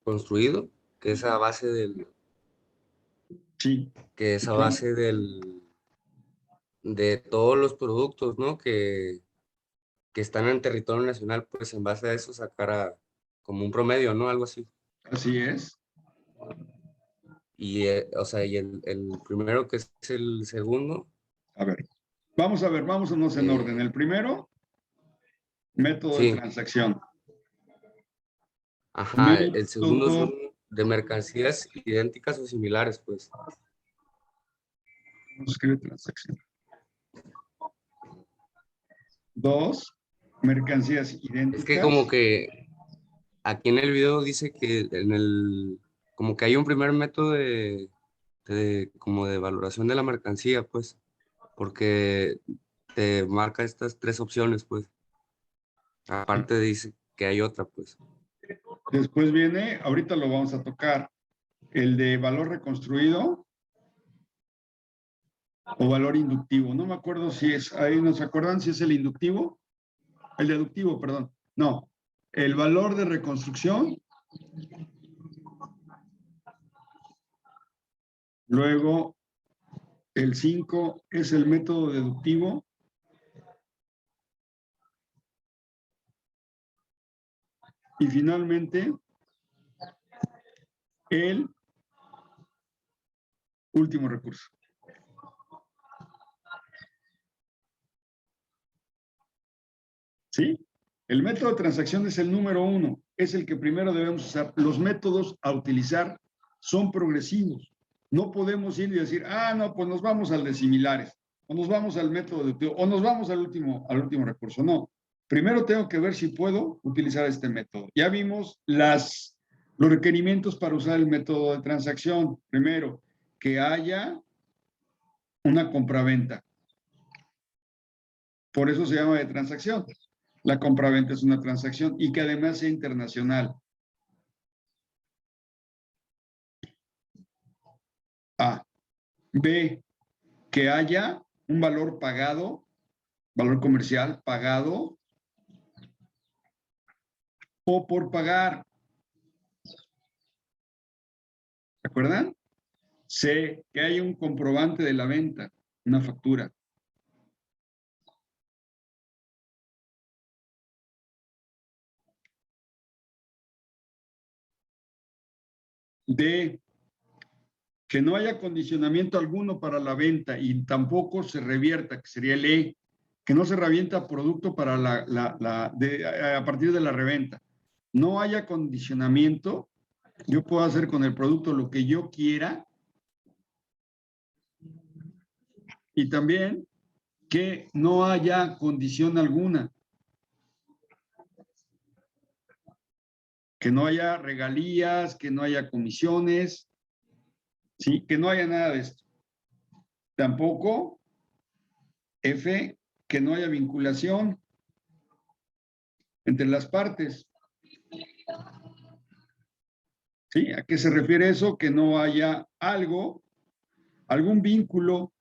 construido, que es a base Sí. que es a base de todos los productos, ¿no? Que están en territorio nacional, pues en base a eso sacar como un promedio, ¿no? Algo así. Así es. Y, o sea, y el primero que es el segundo. A ver, vámonos en orden. El primero, método de Sí, transacción. ajá, el segundo son Método, de mercancías idénticas o similares, pues. ¿cómo se escribe transacción? 2, mercancías Es que como idénticas. que aquí en el video dice que como que hay un primer método como de valoración de la mercancía, pues, porque te marca estas tres opciones, pues. Aparte dice que hay otra, pues. Después viene, ahorita lo vamos a tocar, el de valor reconstruido o valor inductivo. No me acuerdo si es, ahí nos acuerdan si es el inductivo, el deductivo, perdón. No, el valor de reconstrucción. Luego, el 5 es el método deductivo. Y finalmente, el último recurso. ¿Sí? El método de transacción es el número 1, es el que primero debemos usar. Los métodos a utilizar son progresivos. No podemos ir y decir, no, pues nos vamos al de similares, o nos vamos al método deductivo, o nos vamos al último recurso. No. Primero tengo que ver si puedo utilizar este método. Ya vimos los requerimientos para usar el método de transacción. Primero, que haya una compraventa. Por eso se llama de transacción. La compraventa es una transacción y que además sea internacional. A. B. Que haya un valor pagado, valor comercial pagado o por pagar. ¿Se acuerdan? C. Que haya un comprobante de la venta, una factura. D. Que no haya condicionamiento alguno para la venta y tampoco se revierta, que sería el E, que no se revienta producto para a partir de la reventa. No haya condicionamiento, yo puedo hacer con el producto lo que yo quiera y también que no haya condición alguna, que no haya regalías, que no haya comisiones, ¿sí? Que no haya nada de esto. Tampoco, F, que no haya vinculación entre las partes. ¿Sí? ¿A qué se refiere eso? Que no haya algún vínculo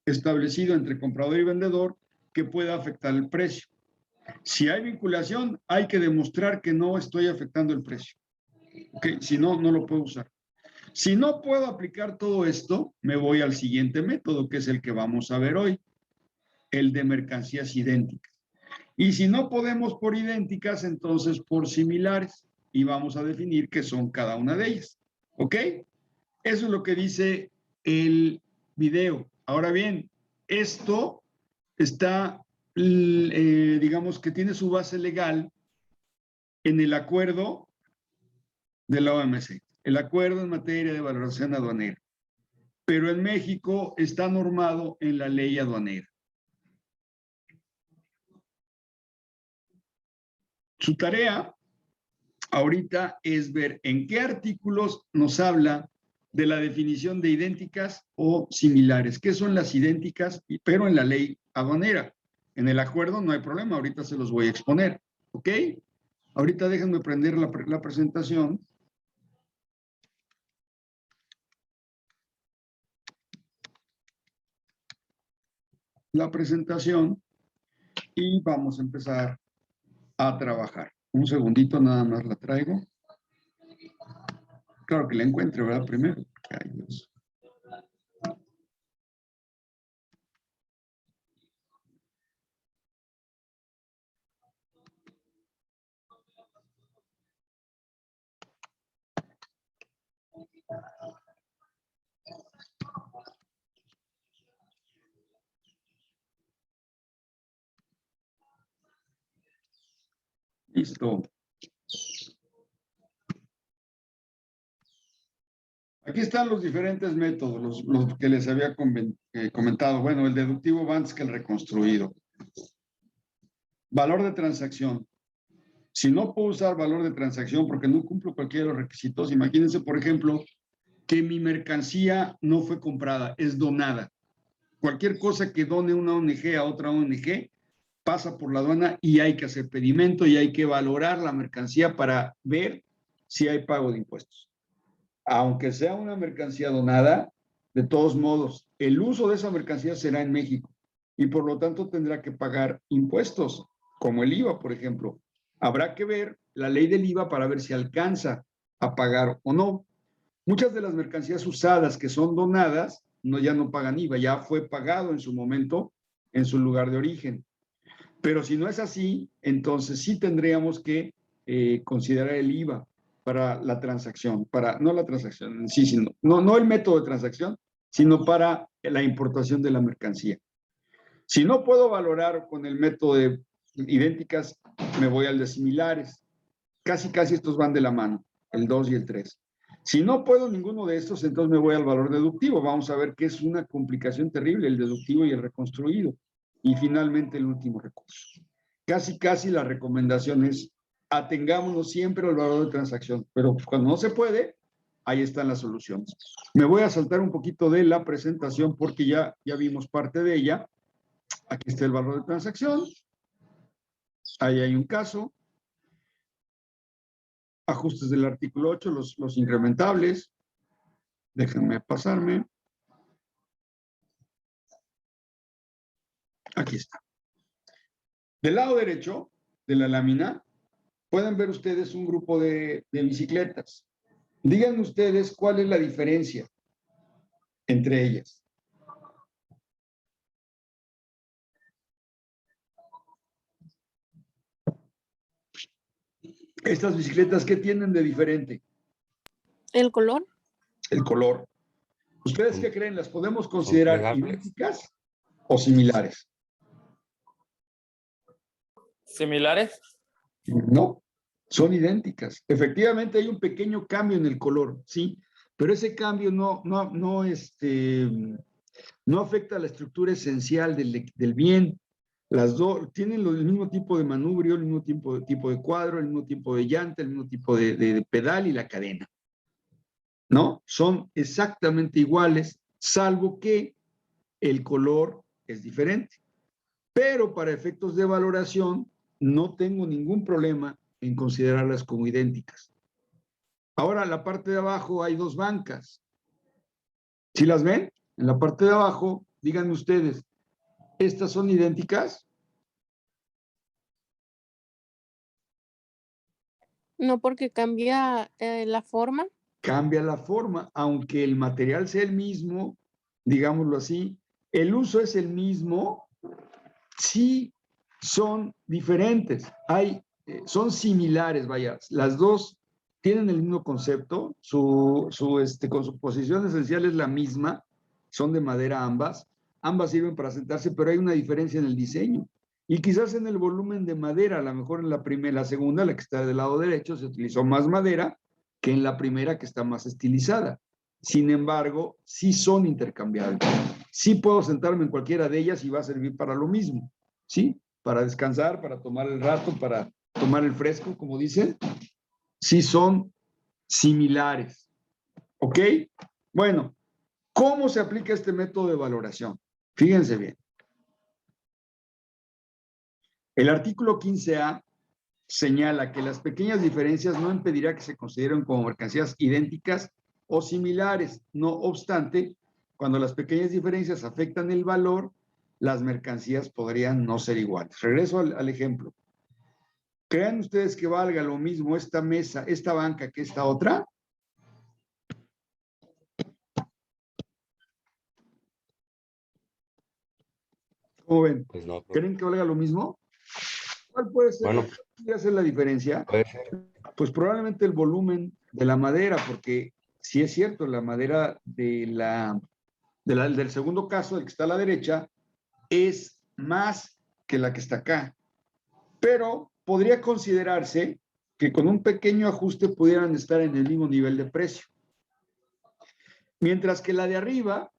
establecido entre comprador y vendedor que pueda afectar el precio. Si hay vinculación, hay que demostrar que no estoy afectando el precio. ¿Okay? Si no, no lo puedo usar. Si no puedo aplicar todo esto, me voy al siguiente método, que es el que vamos a ver hoy, el de mercancías idénticas. Y si no podemos por idénticas, entonces por similares. Y vamos a definir qué son cada una de ellas. ¿Ok? Eso es lo que dice el video. Ahora bien, esto está, digamos que tiene su base legal en el acuerdo de la OMC, el acuerdo en materia de valoración aduanera. Pero en México está normado en la ley aduanera. Su tarea ahorita es ver en qué artículos nos habla de la definición de idénticas o similares. ¿Qué son las idénticas? Pero en la ley aduanera. En el acuerdo no hay problema, ahorita se los voy a exponer. ¿Ok? Ahorita déjenme prender la presentación. La presentación y vamos a empezar a trabajar. Un segundito, nada más la traigo. Claro que la encuentre, ¿verdad? Primero. Ay, Dios. Listo. Aquí están los diferentes métodos, los que les había comentado. Bueno, el deductivo va antes que el reconstruido. Valor de transacción. Si no puedo usar valor de transacción porque no cumplo cualquiera de los requisitos, imagínense, por ejemplo, que mi mercancía no fue comprada, es donada. Cualquier cosa que done una ONG a otra ONG pasa por la aduana y hay que hacer pedimento y hay que valorar la mercancía para ver si hay pago de impuestos. Aunque sea una mercancía donada, de todos modos, el uso de esa mercancía será en México y por lo tanto tendrá que pagar impuestos, como el IVA, por ejemplo. Habrá que ver la ley del IVA para ver si alcanza a pagar o no. Muchas de las mercancías usadas que son donadas ya no pagan IVA, ya fue pagado en su momento en su lugar de origen. Pero si no es así, entonces sí tendríamos que considerar el IVA para la transacción, no la transacción en sí, sino, no el método de transacción, sino para la importación de la mercancía. Si no puedo valorar con el método de idénticas, me voy al de similares. Casi estos van de la mano, el 2 y el 3. Si no puedo ninguno de estos, entonces me voy al valor deductivo. Vamos a ver que es una complicación terrible, el deductivo y el reconstruido. Y finalmente el último recurso. Casi la recomendación es atengámonos siempre al valor de transacción, pero cuando no se puede, ahí están las soluciones. Me voy a saltar un poquito de la presentación porque ya vimos parte de ella. Aquí está el valor de transacción. Ahí hay un caso. Ajustes del artículo 8, los incrementables. Déjenme pasarme. Aquí está. Del lado derecho de la lámina, pueden ver ustedes un grupo de bicicletas. Díganme ustedes cuál es la diferencia entre ellas. Estas bicicletas, ¿qué tienen de diferente? ¿El color? El color. ¿Ustedes qué creen? ¿Las podemos considerar idénticas o similares? ¿Similares? No, son idénticas. Efectivamente hay un pequeño cambio en el color, sí, pero ese cambio no afecta a la estructura esencial del bien. Las dos tienen el mismo tipo de manubrio, el mismo tipo de cuadro, el mismo tipo de llanta, el mismo tipo de pedal y la cadena. ¿No? Son exactamente iguales, salvo que el color es diferente. Pero para efectos de valoración, no tengo ningún problema en considerarlas como idénticas. Ahora, en la parte de abajo hay dos bancas. ¿Sí las ven? En la parte de abajo, díganme ustedes, ¿estas son idénticas? No, porque cambia la forma. Cambia la forma, aunque el material sea el mismo, digámoslo así, el uso es el mismo, sí son diferentes, son similares, vaya, las dos tienen el mismo concepto, con su posición esencial es la misma, son de madera ambas sirven para sentarse, pero hay una diferencia en el diseño. Y quizás en el volumen de madera, a lo mejor en la segunda, la que está del lado derecho, se utilizó más madera que en la primera que está más estilizada. Sin embargo, sí son intercambiables. Sí puedo sentarme en cualquiera de ellas y va a servir para lo mismo, ¿sí? Para descansar, para tomar el rato, para tomar el fresco, como dicen. Sí son similares, ¿ok? Bueno, ¿cómo se aplica este método de valoración? Fíjense bien. El artículo 15A señala que las pequeñas diferencias no impedirá que se consideren como mercancías idénticas o similares. No obstante, cuando las pequeñas diferencias afectan el valor, las mercancías podrían no ser iguales. Regreso al ejemplo. ¿Creen ustedes que valga lo mismo esta mesa, esta banca que esta otra? ¿Cómo ven? Pues no, ¿Creen que valga lo mismo? ¿Cuál puede ser, bueno, podría ser la diferencia? puede ser. Pues probablemente el volumen de la madera, porque sí es cierto, la madera del segundo caso, el que está a la derecha, es más que la que está acá. Pero podría considerarse que con un pequeño ajuste pudieran estar en el mismo nivel de precio. Mientras que la de arriba,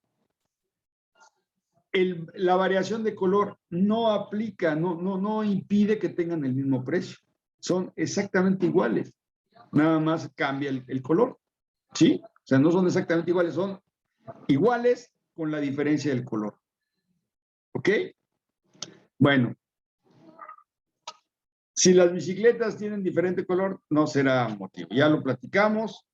la variación de color no aplica, no impide que tengan el mismo precio. Son exactamente iguales, nada más cambia el color, ¿sí? O sea, no son exactamente iguales, son iguales con la diferencia del color. ¿Ok? Bueno, si las bicicletas tienen diferente color, no será motivo. Ya lo platicamos.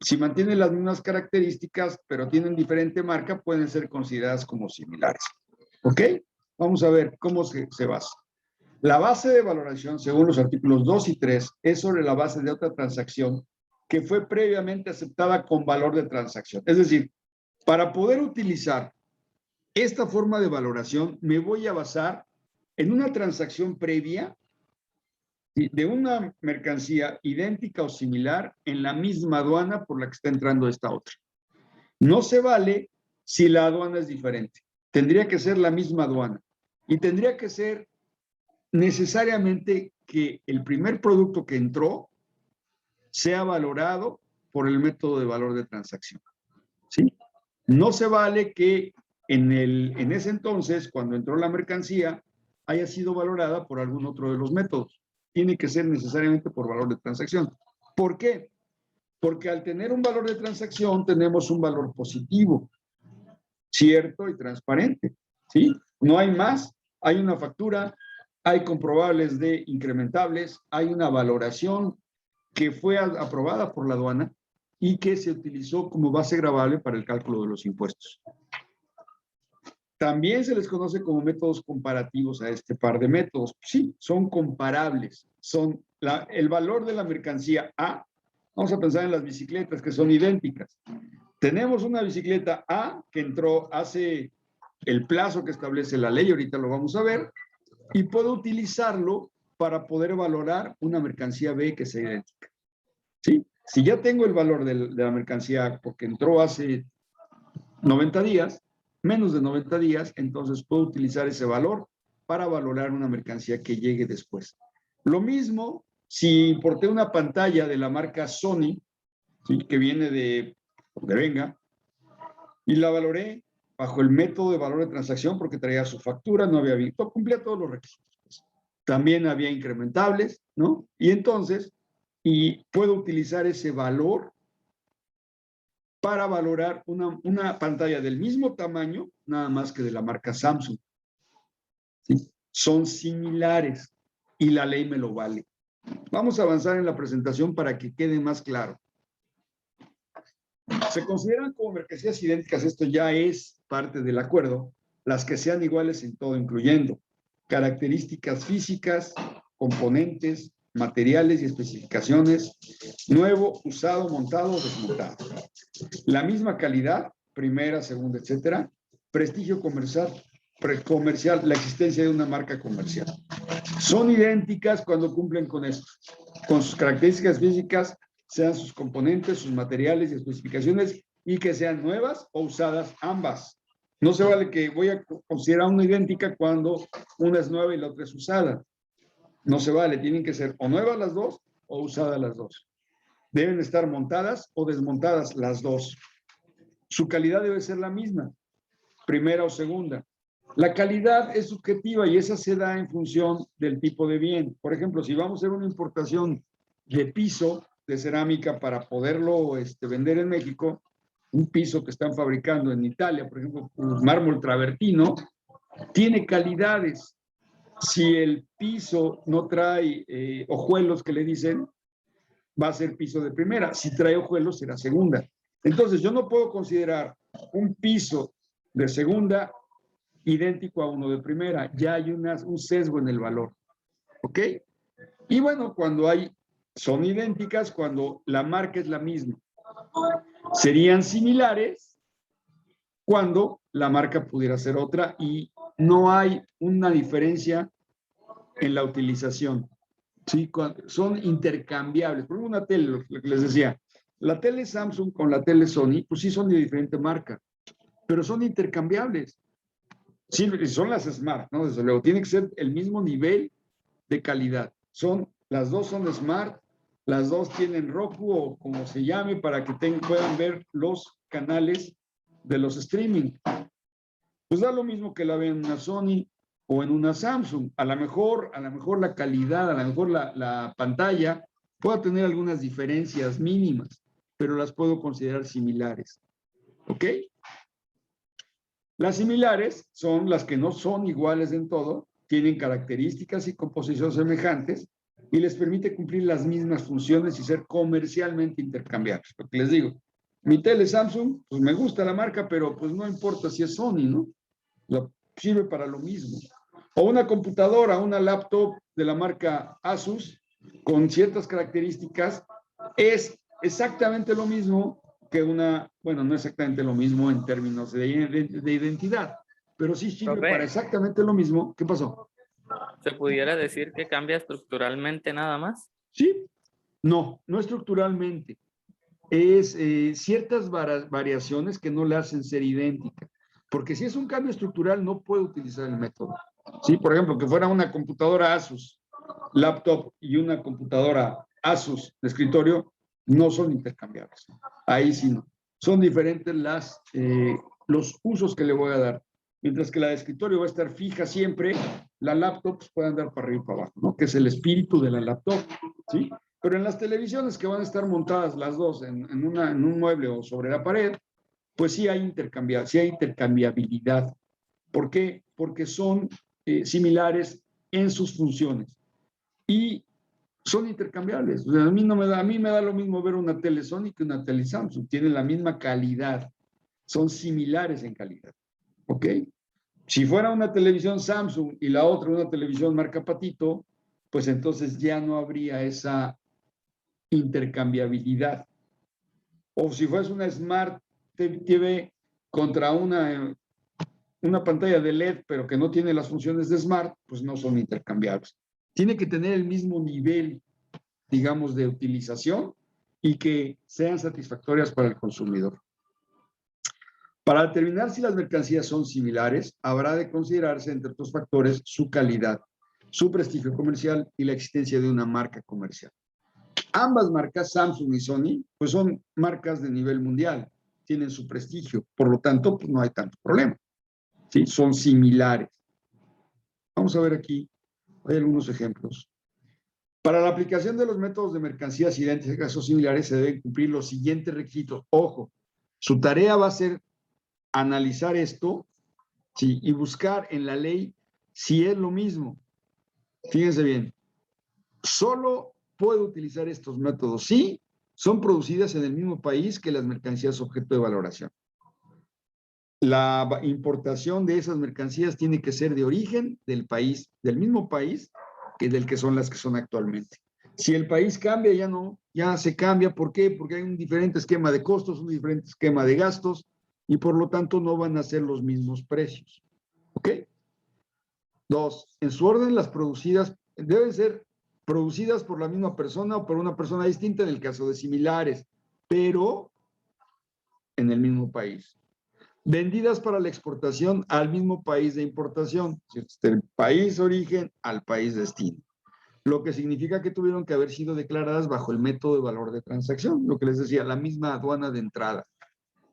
Si mantienen las mismas características, pero tienen diferente marca, pueden ser consideradas como similares. ¿Ok? Vamos a ver cómo se basa. La base de valoración, según los artículos 2 y 3, es sobre la base de otra transacción que fue previamente aceptada con valor de transacción. Es decir, para poder utilizar esta forma de valoración, me voy a basar en una transacción previa de una mercancía idéntica o similar en la misma aduana por la que está entrando esta otra. No se vale si la aduana es diferente. Tendría que ser la misma aduana. Y tendría que ser necesariamente que el primer producto que entró sea valorado por el método de valor de transacción. ¿Sí? No se vale que en ese entonces, cuando entró la mercancía, haya sido valorada por algún otro de los métodos. Tiene que ser necesariamente por valor de transacción. ¿Por qué? Porque al tener un valor de transacción tenemos un valor positivo, cierto y transparente, ¿sí? No hay más, hay una factura, hay comprobables de incrementables, hay una valoración que fue aprobada por la aduana y que se utilizó como base gravable para el cálculo de los impuestos. También se les conoce como métodos comparativos a este par de métodos. Sí, son comparables. Son el valor de la mercancía A. Vamos a pensar en las bicicletas que son idénticas. Tenemos una bicicleta A que entró hace el plazo que establece la ley, ahorita lo vamos a ver, y puedo utilizarlo para poder valorar una mercancía B que sea idéntica. ¿Sí? Si ya tengo el valor de la mercancía A porque entró hace 90 días, menos de 90 días, entonces puedo utilizar ese valor para valorar una mercancía que llegue después. Lo mismo si importé una pantalla de la marca Sony, ¿sí? Que viene de Venga, y la valoré bajo el método de valor de transacción porque traía su factura, no había visto, cumplía todos los requisitos. También había incrementables, ¿no? Y entonces, puedo utilizar ese valor para valorar una pantalla del mismo tamaño, nada más que de la marca Samsung. ¿Sí? Son similares y la ley me lo vale. Vamos a avanzar en la presentación para que quede más claro. Se consideran como mercancías idénticas, esto ya es parte del acuerdo, las que sean iguales en todo, incluyendo características físicas, componentes, materiales y especificaciones, nuevo, usado, montado o desmontado. La misma calidad, primera, segunda, etcétera, prestigio comercial, la existencia de una marca comercial. Son idénticas cuando cumplen con esto, con sus características físicas, sean sus componentes, sus materiales y especificaciones, y que sean nuevas o usadas ambas. No se vale que voy a considerar una idéntica cuando una es nueva y la otra es usada. No se vale, tienen que ser o nuevas las dos o usadas las dos. Deben estar montadas o desmontadas las dos. Su calidad debe ser la misma, primera o segunda. La calidad es subjetiva y esa se da en función del tipo de bien. Por ejemplo, si vamos a hacer una importación de piso de cerámica para poderlo vender en México, un piso que están fabricando en Italia, por ejemplo, mármol travertino, tiene calidades. Si el piso no trae hojuelos que le dicen, va a ser piso de primera. Si trae hojuelos, será segunda. Entonces, yo no puedo considerar un piso de segunda idéntico a uno de primera. Ya hay un sesgo en el valor. ¿Ok? Y bueno, son idénticas cuando la marca es la misma. Serían similares cuando la marca pudiera ser otra y no hay una diferencia en la utilización. ¿Sí? Son intercambiables. Por ejemplo, una tele, lo que les decía, la tele Samsung con la tele Sony, pues sí son de diferente marca, pero son intercambiables. Sí, son las Smart, ¿no? Desde luego, tiene que ser el mismo nivel de calidad. Las dos son Smart, las dos tienen Roku o como se llame para que puedan ver los canales de los streaming. Pues da lo mismo que la vean en una Sony o en una Samsung. A lo mejor la calidad, a lo mejor la pantalla pueda tener algunas diferencias mínimas, pero las puedo considerar similares. ¿Ok? Las similares son las que no son iguales en todo, tienen características y composición semejantes y les permite cumplir las mismas funciones y ser comercialmente intercambiables. Porque les digo, mi tele Samsung, pues me gusta la marca, pero pues no importa si es Sony, ¿no? Sirve para lo mismo. O una computadora, una laptop de la marca Asus, con ciertas características, es exactamente lo mismo que bueno, no exactamente lo mismo en términos de identidad, pero sí sirve para exactamente lo mismo. ¿Qué pasó? ¿Se pudiera decir que cambia estructuralmente nada más? Sí, no estructuralmente. Es ciertas variaciones que no le hacen ser idéntica. Porque si es un cambio estructural, no puedo utilizar el método. ¿Sí? Por ejemplo, que fuera una computadora Asus, laptop y una computadora Asus de escritorio, no son intercambiables. Ahí sí no. Son diferentes los usos que le voy a dar. Mientras que la de escritorio va a estar fija siempre, la laptop puede andar para arriba y para abajo, ¿no? Que es el espíritu de la laptop, ¿sí? Pero en las televisiones que van a estar montadas las dos en un mueble o sobre la pared, pues sí hay intercambiabilidad. ¿Por qué? Porque son similares en sus funciones y son intercambiables. O sea, a mí me da lo mismo ver una tele Sony que una tele Samsung. Tienen la misma calidad, son similares en calidad. ¿Ok? Si fuera una televisión Samsung y la otra una televisión marca Patito, pues entonces ya no habría esa intercambiabilidad. O si fuese una Smart TV contra una pantalla de LED, pero que no tiene las funciones de Smart, pues no son intercambiables. Tiene que tener el mismo nivel, digamos, de utilización y que sean satisfactorias para el consumidor. Para determinar si las mercancías son similares, habrá de considerarse, entre otros factores, su calidad, su prestigio comercial y la existencia de una marca comercial. Ambas marcas, Samsung y Sony, pues son marcas de nivel mundial, tienen su prestigio, por lo tanto, pues no hay tanto problema. ¿Sí? Son similares. Vamos a ver aquí, hay algunos ejemplos. Para la aplicación de los métodos de mercancías idénticas o similares se deben cumplir los siguientes requisitos. Ojo, su tarea va a ser analizar esto, ¿sí? Y buscar en la ley si es lo mismo. Fíjense bien, solo puedo utilizar estos métodos si son producidas en el mismo país que las mercancías objeto de valoración. La importación de esas mercancías tiene que ser de origen del país, del mismo país que del que son las que son actualmente. Si el país cambia, ya se cambia. ¿Por qué? Porque hay un diferente esquema de costos, un diferente esquema de gastos y por lo tanto no van a ser los mismos precios. ¿Ok? 2. En su orden, las producidas deben ser producidas por la misma persona o por una persona distinta en el caso de similares, pero en el mismo país. Vendidas para la exportación al mismo país de importación, del país origen al país destino. Lo que significa que tuvieron que haber sido declaradas bajo el método de valor de transacción, lo que les decía, la misma aduana de entrada.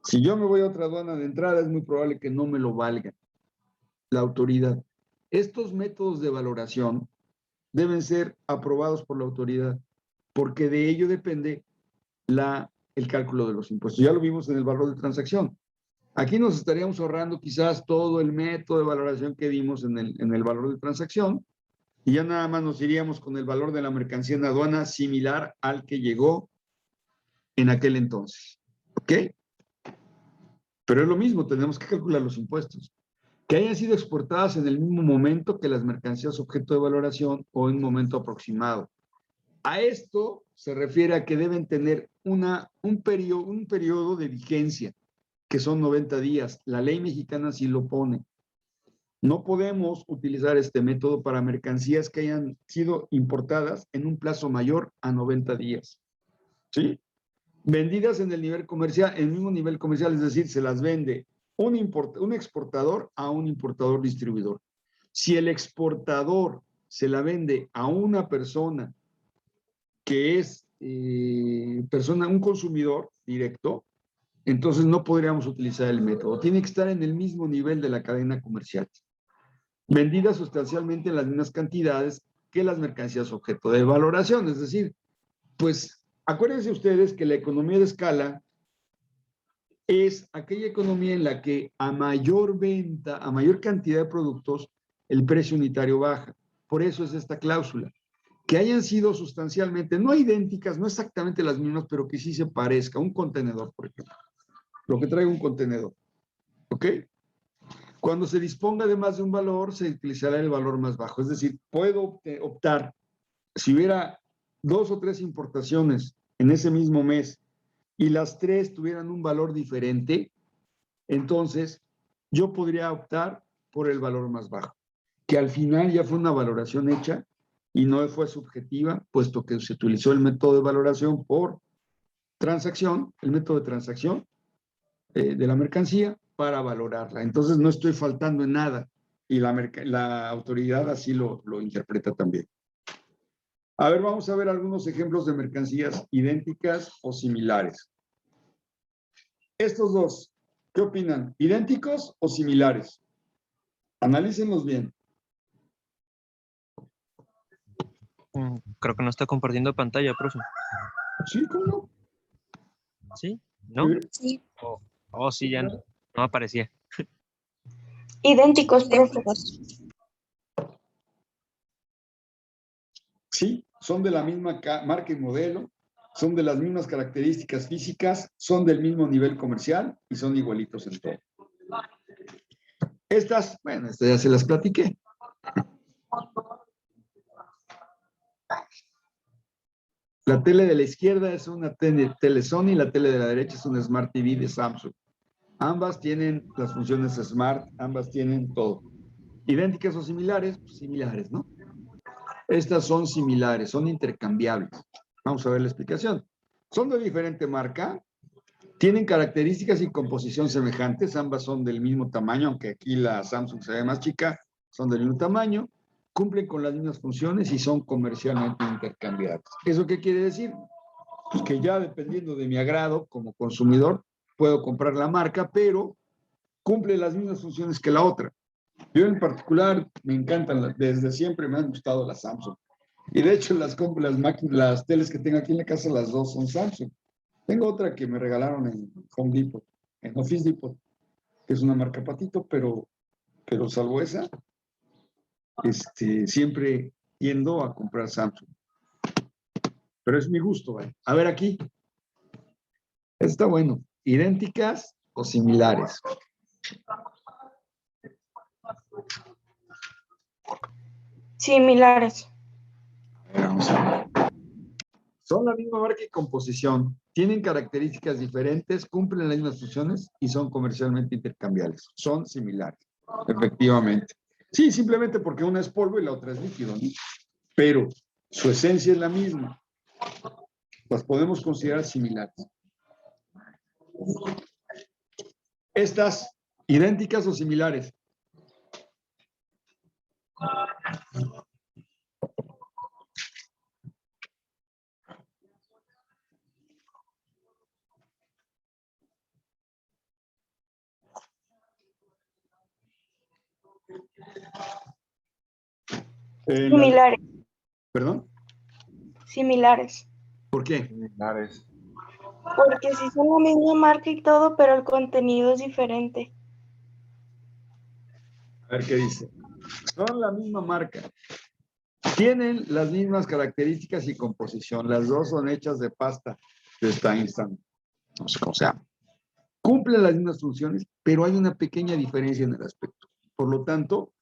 Si yo me voy a otra aduana de entrada, es muy probable que no me lo valga la autoridad. Estos métodos de valoración deben ser aprobados por la autoridad, porque de ello depende el cálculo de los impuestos. Ya lo vimos en el valor de transacción. Aquí nos estaríamos ahorrando quizás todo el método de valoración que dimos en el valor de transacción y ya nada más nos iríamos con el valor de la mercancía en aduana similar al que llegó en aquel entonces. ¿Ok? Pero es lo mismo, tenemos que calcular los impuestos. Que hayan sido exportadas en el mismo momento que las mercancías objeto de valoración o en un momento aproximado. A esto se refiere a que deben tener un periodo de vigencia, que son 90 días. La ley mexicana sí lo pone. No podemos utilizar este método para mercancías que hayan sido importadas en un plazo mayor a 90 días. ¿Sí? Vendidas en el nivel comercial, en el mismo nivel comercial, es decir, se las vende un exportador a un importador distribuidor. Si el exportador se la vende a una persona que es un consumidor directo, entonces no podríamos utilizar el método. Tiene que estar en el mismo nivel de la cadena comercial. Vendidas sustancialmente en las mismas cantidades que las mercancías objeto de valoración. Es decir, pues acuérdense ustedes que la economía de escala es aquella economía en la que a mayor venta, a mayor cantidad de productos, el precio unitario baja. Por eso es esta cláusula. Que hayan sido sustancialmente, no idénticas, no exactamente las mismas, pero que sí se parezca. Un contenedor, por ejemplo. Lo que trae un contenedor. ¿Ok? Cuando se disponga de más de un valor, se utilizará el valor más bajo. Es decir, puedo optar, si hubiera 2 o 3 importaciones en ese mismo mes y las 3 tuvieran un valor diferente, entonces yo podría optar por el valor más bajo, que al final ya fue una valoración hecha y no fue subjetiva, puesto que se utilizó el método de valoración por transacción, el método de transacción de la mercancía para valorarla. Entonces no estoy faltando en nada y la autoridad así lo interpreta también. A ver, vamos a ver algunos ejemplos de mercancías idénticas o similares. Estos dos, ¿qué opinan? ¿Idénticos o similares? Analícenlos bien. Creo que no está compartiendo pantalla, profe. ¿Sí? ¿Cómo no? ¿Sí? ¿No? Sí. Oh, sí, ya no aparecía. Idénticos, profe. Sí, son de la misma marca y modelo, son de las mismas características físicas, son del mismo nivel comercial y son igualitos en todo. Estas, bueno, estas ya se las platiqué. La tele de la izquierda es una tele Sony, la tele de la derecha es una Smart TV de Samsung. Ambas tienen las funciones Smart, ambas tienen todo. ¿Idénticas o similares? Pues similares, ¿no? Estas son similares, son intercambiables. Vamos a ver la explicación. Son de diferente marca, tienen características y composición semejantes, ambas son del mismo tamaño, aunque aquí la Samsung se ve más chica, son del mismo tamaño, cumplen con las mismas funciones y son comercialmente intercambiables. ¿Eso qué quiere decir? Pues que ya dependiendo de mi agrado como consumidor, puedo comprar la marca, pero cumple las mismas funciones que la otra. Yo en particular me encantan, desde siempre me han gustado las Samsung. Y de hecho las teles que tengo aquí en la casa, las dos son Samsung. Tengo otra que me regalaron en Home Depot, en Office Depot, que es una marca patito, pero salvo esa, siempre tiendo a comprar Samsung. Pero es mi gusto, ¿eh? A ver aquí. Está bueno. ¿Idénticas o similares? Similares. Vamos a ver. Son la misma marca y composición, tienen características diferentes, cumplen las mismas funciones y son comercialmente intercambiables. Son similares, efectivamente. Sí, simplemente porque una es polvo y la otra es líquido, ¿no? Pero su esencia es la misma. Las podemos considerar similares. Estas, idénticas o similares. Similares. ¿Perdón? Similares. ¿Por qué? Similares. Porque sí son la misma marca y todo, pero el contenido es diferente. A ver qué dice. Son la misma marca. Tienen las mismas características y composición. Las dos son hechas de pasta de Steinstein. No sé cómo se llama. Cumplen las mismas funciones, pero hay una pequeña diferencia en el aspecto. Por lo tanto,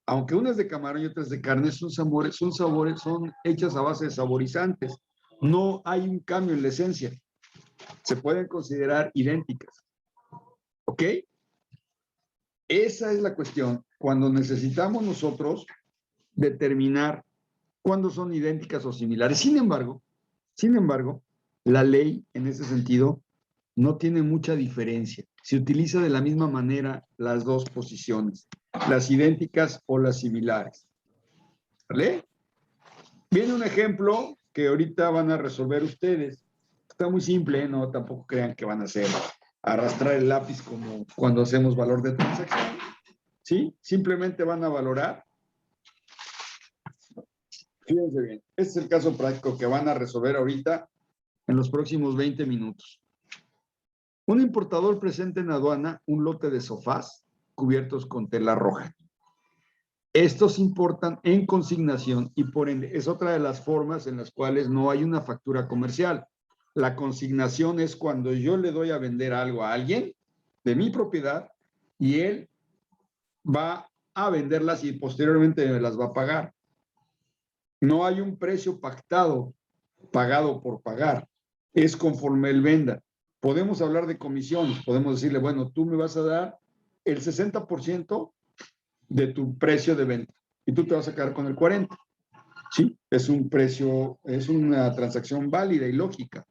aunque una es de camarón y otra es de carne, son hechas a base de saborizantes. No hay un cambio en la esencia. Se pueden considerar idénticas. ¿Ok? Esa es la cuestión. cuando necesitamos nosotros determinar cuándo son idénticas o similares. Sin embargo, la ley en ese sentido no tiene mucha diferencia. Se utiliza de la misma manera las dos posiciones, las idénticas o las similares. ¿Vale? Viene un ejemplo que ahorita van a resolver ustedes. Está muy simple, ¿eh? No, tampoco crean que van a hacer arrastrar el lápiz como cuando hacemos valor de transacción. ¿Sí? Simplemente van a valorar. Fíjense bien, este es el caso práctico que van a resolver ahorita en los próximos 20 minutos. Un importador presenta en aduana un lote de sofás cubiertos con tela roja. Estos importan en consignación y por ende es otra de las formas en las cuales no hay una factura comercial. La consignación es cuando yo le doy a vender algo a alguien de mi propiedad y él va a venderlas y posteriormente me las va a pagar. No hay un precio pactado, pagado por pagar. Es conforme él venda. Podemos hablar de comisiones, podemos decirle, bueno, tú me vas a dar el 60% de tu precio de venta y tú te vas a quedar con el 40%. Sí, es un precio, es una transacción válida y lógica.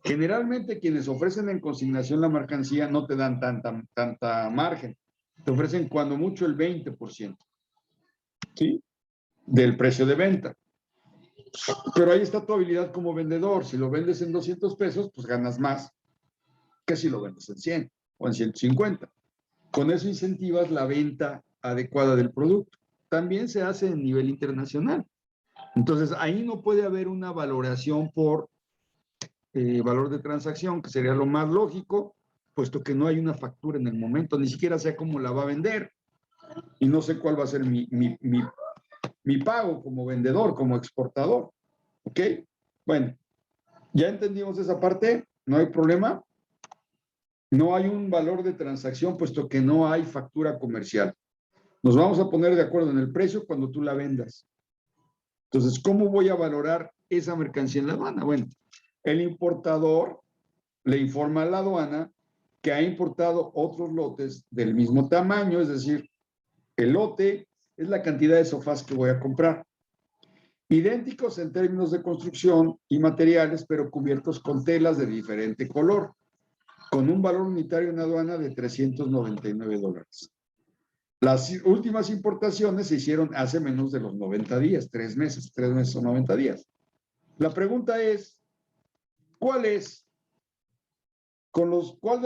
Generalmente quienes ofrecen en consignación la mercancía no te dan tanta margen. Te ofrecen cuando mucho el 20%, ¿sí? Del precio de venta. Pero ahí está tu habilidad como vendedor. Si lo vendes en 200 pesos, pues ganas más que si lo vendes en 100 o en 150. Con eso incentivas la venta adecuada del producto. También se hace en nivel internacional. Entonces, ahí no puede haber una valoración por valor de transacción, que sería lo más lógico, puesto que no hay una factura en el momento, ni siquiera sé cómo la va a vender y no sé cuál va a ser mi pago como vendedor, como exportador. ¿Ok? Bueno, ya entendimos esa parte, no hay problema. No hay un valor de transacción, puesto que no hay factura comercial. Nos vamos a poner de acuerdo en el precio cuando tú la vendas. Entonces, ¿cómo voy a valorar esa mercancía en la aduana? Bueno, el importador le informa a la aduana que ha importado otros lotes del mismo tamaño, es decir, el lote es la cantidad de sofás que voy a comprar. Idénticos en términos de construcción y materiales, pero cubiertos con telas de diferente color, con un valor unitario en aduana de $399. Las últimas importaciones se hicieron hace menos de los 90 días, 3 meses o 90 días. La pregunta es, ¿cuál de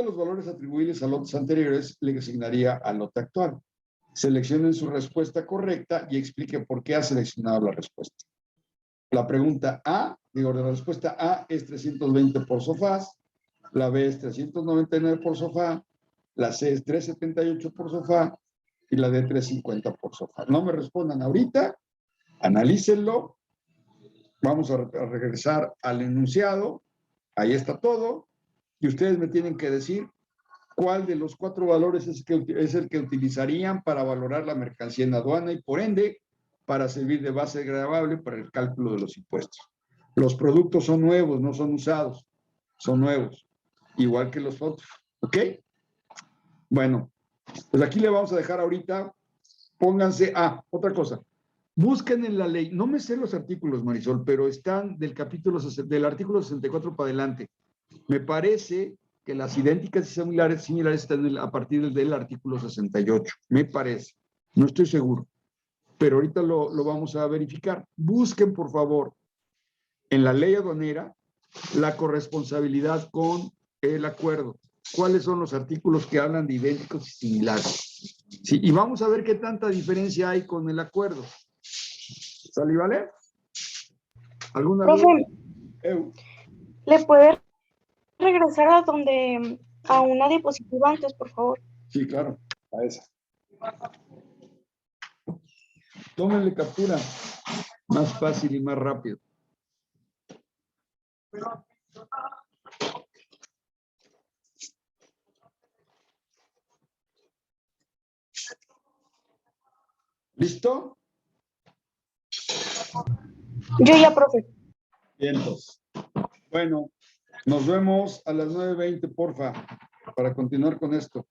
los valores atribuibles a lotes anteriores le asignaría al lote actual? Seleccionen su respuesta correcta y explique por qué ha seleccionado la respuesta. La pregunta A, la respuesta A es 320 por sofás, la B es 399 por sofá, la C es 378 por sofá y la D 350 por sofá. No me respondan ahorita, analícenlo. Vamos a regresar al enunciado. Ahí está todo. Y ustedes me tienen que decir cuál de los 4 valores es el que utilizarían para valorar la mercancía en aduana y por ende para servir de base gravable para el cálculo de los impuestos. Los productos son nuevos, no son usados. Son nuevos, igual que los otros. ¿Ok? Bueno, pues aquí le vamos a dejar ahorita. Pónganse, otra cosa. Busquen en la ley, no me sé los artículos, Marisol, pero están del artículo 64 para adelante. Me parece que las idénticas y similares están a partir del artículo 68. Me parece. No estoy seguro. Pero ahorita lo vamos a verificar. Busquen, por favor, en la ley aduanera, la corresponsabilidad con el acuerdo. ¿Cuáles son los artículos que hablan de idénticos y similares? Sí, y vamos a ver qué tanta diferencia hay con el acuerdo. ¿Sale, vale? ¿Alguna Profe, duda? ¿le puede regresar a una diapositiva antes, por favor? Sí, claro, a esa. Tómenle captura, más fácil y más rápido. ¿Listo? Yo ya, profe. Bien, entonces. Bueno, nos vemos a las 9:20, porfa, para continuar con esto.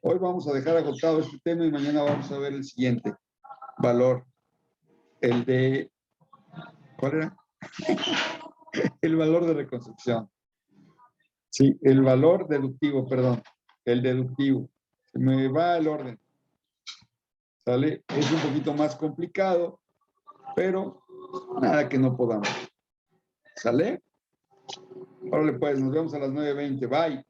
Hoy vamos a dejar agotado este tema y mañana vamos a ver el siguiente valor. El de, ¿cuál era? El valor de reconstrucción. Sí, el valor deductivo, perdón. El deductivo. Se me va el orden. ¿Sale? Es un poquito más complicado, pero nada que no podamos. ¿Sale? Órale pues, nos vemos a las 9:20. Bye.